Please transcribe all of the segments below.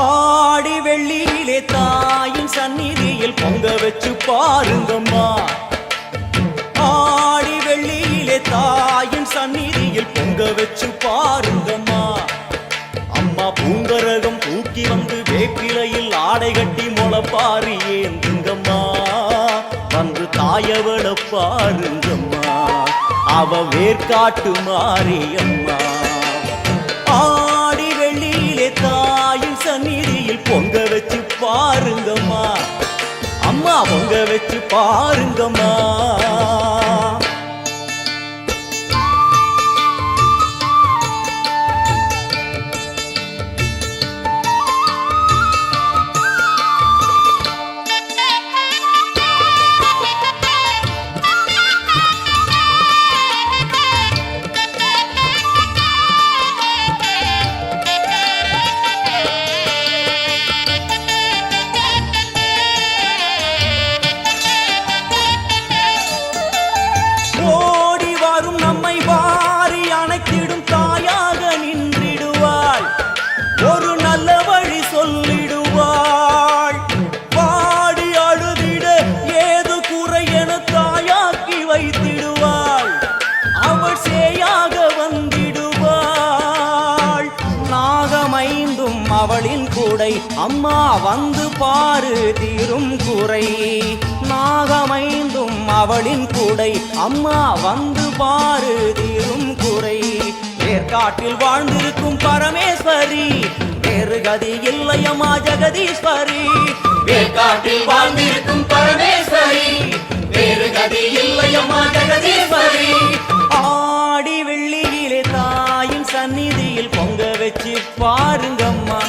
ஆடி வெள்ளியிலே தாயின் சந்நிதியில் பொங்க வச்சு பாருங்கம்மா. ஆடி வெள்ளியிலே தாயின் சந்நிதியில் பொங்க வச்சு பாருங்கம்மா. அம்மா பூங்கரகம் தூக்கி வந்து வேப்பிலையில் ஆடை கட்டி முளைப்பாரி ஏந்துங்கம்மா. வந்து தாயவள பாருங்கம்மா, அவ வேர்காட்டு மாரியம்மா. ஆடி வெள்ளியிலே தாயின் சந்நிதியில் பொங்க வச்சு பாருங்கம்மா. அம்மா பொங்க வச்சு பாருங்கம்மா. ஓடி வரும் நம்மை வாரி அணைத்திடும் தாயாக நின்றிடுவாள். ஒரு நல்ல வழி சொல்லிடுவாள். பாடி அழுதிட ஏது குறை என தாயாக்கி வைத்திடுவாள். அவள் சேயாக வந்திடுவாள். நாகமைந்தும் அவளின் கூடை, அம்மா வந்து பாரு தீரும் குறை. நாகமைந்தும் அவளின் கூடை, அம்மா வந்து பாரு தீரும் குறை. வேர்காட்டில் வாழ்ந்திருக்கும் பரமேஸ்வரி, வேறு கதி இல்லையம்மா ஜெகதீஸ்வரி. வேர்காட்டில் வாழ்ந்திருக்கும் பரமேஸ்வரி, வேறு கதி இல்லையம்மா ஜெகதீஸ்வரி. ஆடி வெள்ளியிலே தாயின் சந்நிதியில் பொங்க வச்சு பாருங்கம்மா.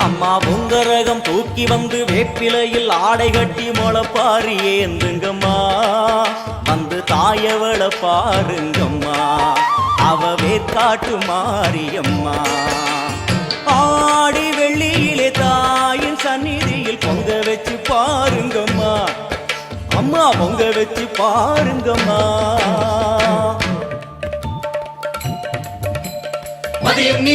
அம்மா பொங்கரகம் தூக்கி வந்து வேப்பிலையில் ஆடை கட்டி முளைப்பாரி ஏந்துங்கம்மா. வந்து தாயவள பாருங்கம்மா, அவ வேர்காட்டு மாரியம்மா. ஆடி வெள்ளியிலே தாயின் சந்நிதியில் பொங்க வச்சு பாருங்கம்மா. அம்மா பொங்க வச்சு பாருங்கம்மா. மதியம் நீ